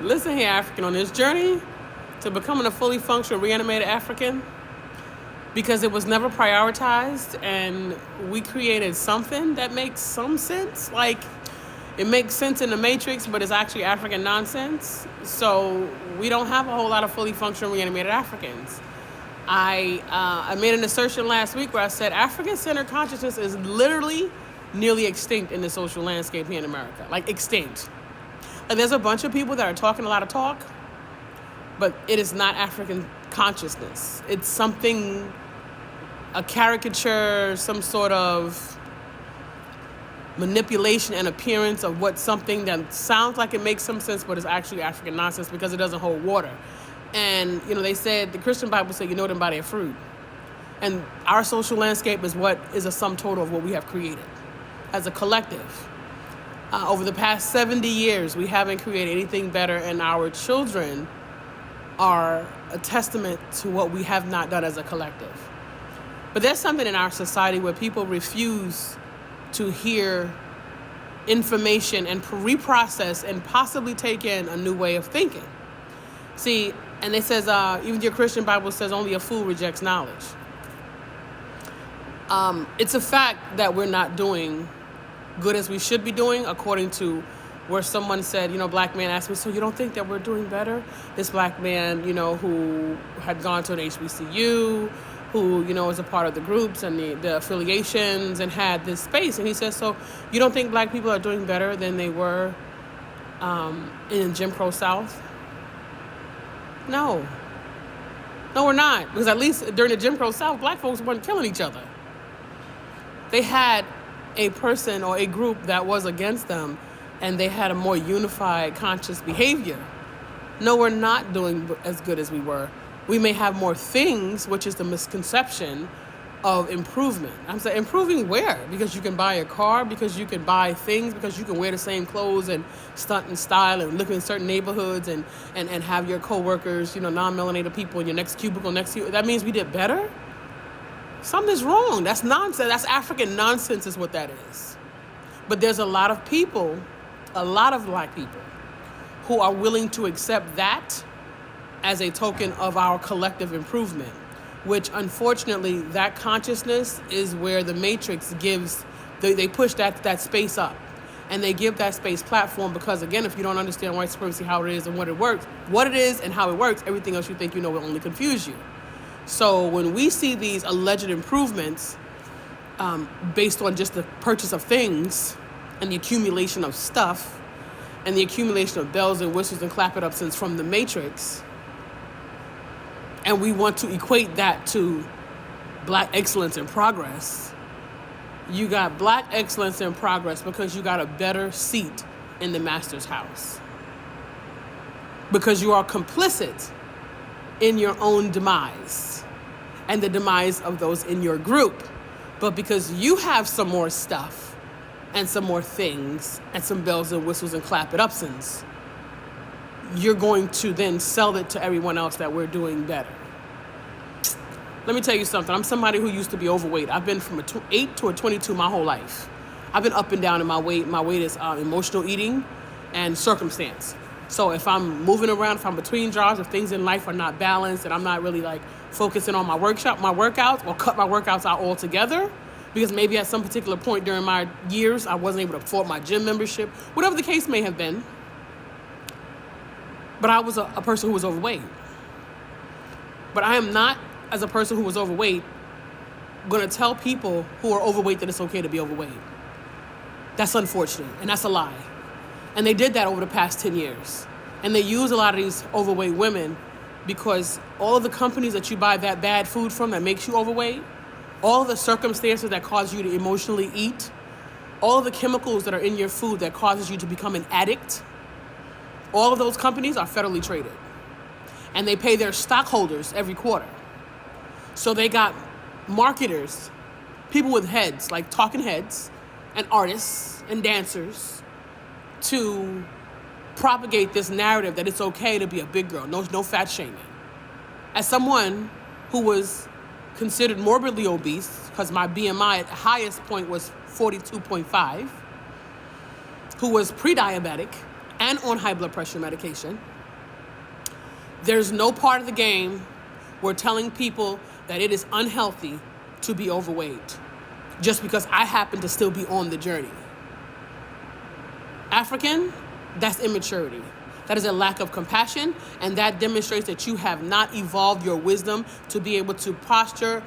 Listen here, African, on this journey to becoming a fully functional reanimated African, because it was never prioritized and we created something that makes some sense. Like, it makes sense in the Matrix, but it's actually African nonsense. So we don't have a whole lot of fully functional reanimated Africans. I made an assertion last week where I said African-centered consciousness is literally nearly extinct in the social landscape here in America. Like, extinct. Like, there's a bunch of people that are talking a lot of talk, but it is not African consciousness. It's something, a caricature, some sort of manipulation and appearance of what something that sounds like it makes some sense, but is actually African nonsense because it doesn't hold water. And, they said, the Christian Bible said, you know them by their fruit. And our social landscape is what is a sum total of what we have created as a collective. Over the past 70 years, we haven't created anything better, and our children are a testament to what we have not done as a collective. But there's something in our society where people refuse to hear information and reprocess and possibly take in a new way of thinking. See, and it says, even your Christian Bible says only a fool rejects knowledge. It's a fact that we're not doing good as we should be doing, according to where someone said, black man asked me, so you don't think that we're doing better? This black man, who had gone to an HBCU, who, is a part of the groups and the affiliations and had this space. And he says, so you don't think black people are doing better than they were in Jim Crow South? No, we're not. Because at least during the Jim Crow South, black folks weren't killing each other. They had a person or a group that was against them, and they had a more unified, conscious behavior. No, we're not doing as good as we were. We may have more things, which is the misconception of improvement. I'm saying, improving where? Because you can buy a car, because you can buy things, because you can wear the same clothes and stunt and style and look in certain neighborhoods and have your coworkers, non-melanated people in your next cubicle next to you. That means we did better? Something's wrong. That's nonsense. That's African nonsense is what that is. But there's a lot of people, a lot of black people, who are willing to accept that as a token of our collective improvement, which unfortunately that consciousness is where the Matrix gives, they push that space up, and they give that space platform because, again, if you don't understand white supremacy, how it is and what it is and how it works, everything else you think will only confuse you. So when we see these alleged improvements based on just the purchase of things and the accumulation of stuff and the accumulation of bells and whistles and clap-it-upsons from the Matrix, and we want to equate that to black excellence and progress, you got black excellence and progress because you got a better seat in the master's house. Because you are complicit in your own demise and the demise of those in your group. But because you have some more stuff and some more things and some bells and whistles and clap-it-upsons, you're going to then sell it to everyone else that we're doing better. Let me tell you something. I'm somebody who used to be overweight. I've been from an 8 to a 22 my whole life. I've been up and down in my weight. My weight is emotional eating and circumstance. So if I'm moving around, if I'm between jobs, if things in life are not balanced and I'm not really focusing on my workouts, or cut my workouts out altogether, because maybe at some particular point during my years, I wasn't able to afford my gym membership, whatever the case may have been. But I was a person who was overweight. But I am not, as a person who was overweight, going to tell people who are overweight that it's okay to be overweight. That's unfortunate, and that's a lie. And they did that over the past 10 years. And they use a lot of these overweight women because all of the companies that you buy that bad food from that makes you overweight, all of the circumstances that cause you to emotionally eat, all of the chemicals that are in your food that causes you to become an addict, all of those companies are federally traded. And they pay their stockholders every quarter. So they got marketers, people with heads, like talking heads, and artists and dancers, to propagate this narrative that it's okay to be a big girl, no fat shaming. As someone who was considered morbidly obese, because my BMI at the highest point was 42.5, who was pre-diabetic and on high blood pressure medication. There's no part of the game where telling people that it is unhealthy to be overweight just because I happen to still be on the journey. African, that's immaturity. That is a lack of compassion, and that demonstrates that you have not evolved your wisdom to be able to posture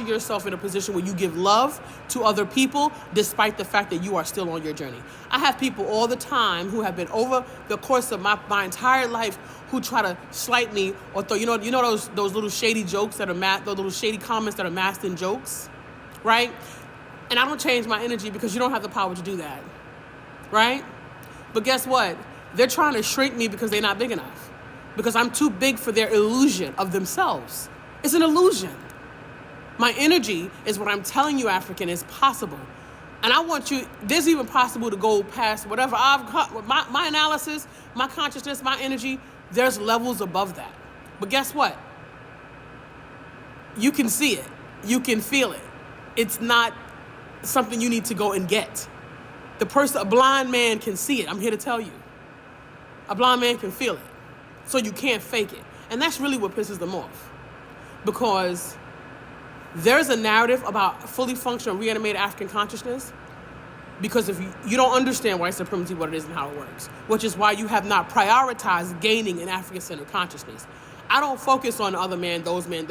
yourself in a position where you give love to other people despite the fact that you are still on your journey. I have people all the time who have been over the course of my entire life who try to slight me or throw, you know those little shady jokes that are those little shady comments that are masked in jokes, right? And I don't change my energy because you don't have the power to do that, right? But guess what? They're trying to shrink me because they're not big enough, because I'm too big for their illusion of themselves. It's an illusion. My energy is what I'm telling you, African, is possible. And I want you, there's even possible to go past whatever my analysis, my consciousness, my energy, there's levels above that. But guess what? You can see it. You can feel it. It's not something you need to go and get. A blind man can see it. I'm here to tell you. A blind man can feel it. So you can't fake it. And that's really what pisses them off. Because there's a narrative about fully functional reanimated African consciousness, because if you don't understand white supremacy, what it is and how it works, which is why you have not prioritized gaining an African-centered consciousness. I don't focus on other men, those men.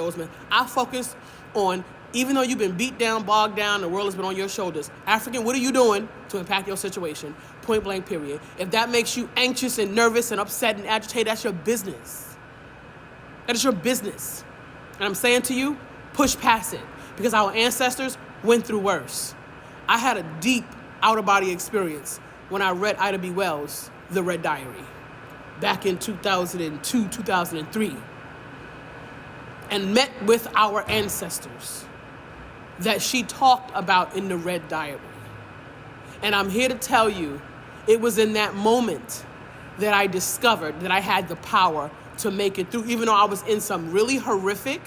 I focus on, even though you've been beat down, bogged down, the world has been on your shoulders, African, what are you doing to impact your situation? Point blank, period. If that makes you anxious and nervous and upset and agitated, that's your business. That is your business. And I'm saying to you, push past it, because our ancestors went through worse. I had a deep out-of-body experience when I read Ida B. Wells' The Red Diary back in 2002, 2003, and met with our ancestors that she talked about in the Red Diary. And I'm here to tell you, it was in that moment that I discovered that I had the power to make it through, even though I was in some really horrific,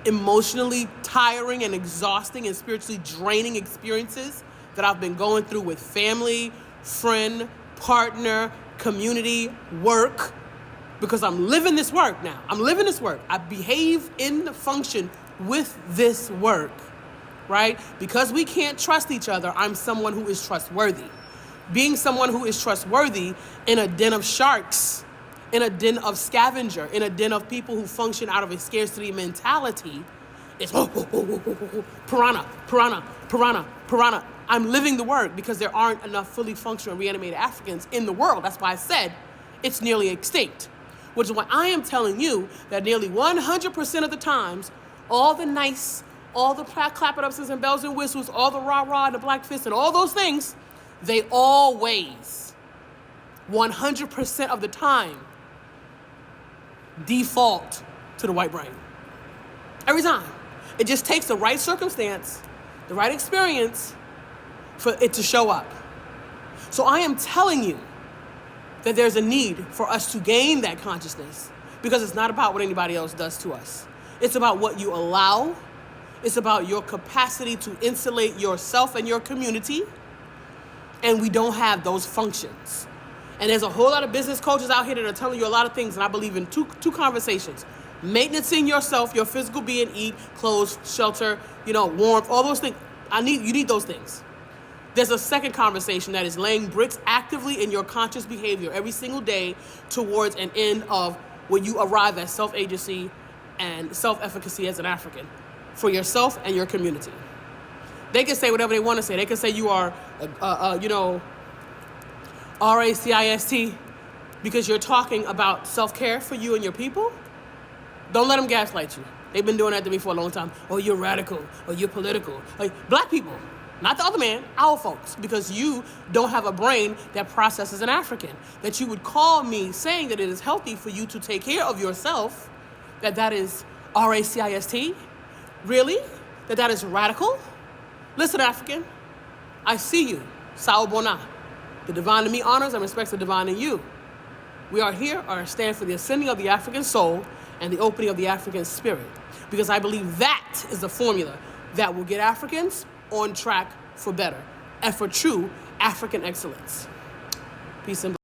emotionally tiring and exhausting and spiritually draining experiences that I've been going through with family, friend, partner, community, work, because I'm living this work now. I'm living this work. I behave in the function with this work, right? Because we can't trust each other, I'm someone who is trustworthy. Being someone who is trustworthy in a den of sharks, in a den of scavenger, in a den of people who function out of a scarcity mentality, it's piranha, piranha, piranha, piranha. I'm living the work because there aren't enough fully functional reanimated Africans in the world. That's why I said it's nearly extinct, which is why I am telling you that nearly 100% of the times, all the nice, all the clap-it-ups and bells and whistles, all the rah-rah and the black fist and all those things, they always, 100% of the time, default to the white brain. Every time. It just takes the right circumstance, the right experience for it to show up. So I am telling you that there's a need for us to gain that consciousness, because it's not about what anybody else does to us. It's about what you allow. It's about your capacity to insulate yourself and your community. And we don't have those functions. And there's a whole lot of business coaches out here that are telling you a lot of things, and I believe in two conversations. Maintenancing yourself, your physical being, eat, clothes, shelter, warmth, all those things. You need those things. There's a second conversation that is laying bricks actively in your conscious behavior every single day towards an end of where you arrive at self-agency and self-efficacy as an African for yourself and your community. They can say whatever they want to say. They can say you are, RACIST because you're talking about self-care for you and your people. Don't let them gaslight you. They've been doing that to me for a long time. Oh, you're radical. Or you're political. Like, black people, not the other man, our folks, because you don't have a brain that processes an African. That you would call me saying that it is healthy for you to take care of yourself, that is RACIST? Really? That is radical? Listen, African, I see you. Sao Bona. The divine in me honors and respects the divine in you. We are here or stand for the ascending of the African soul and the opening of the African spirit, because I believe that is the formula that will get Africans on track for better and for true African excellence. Peace and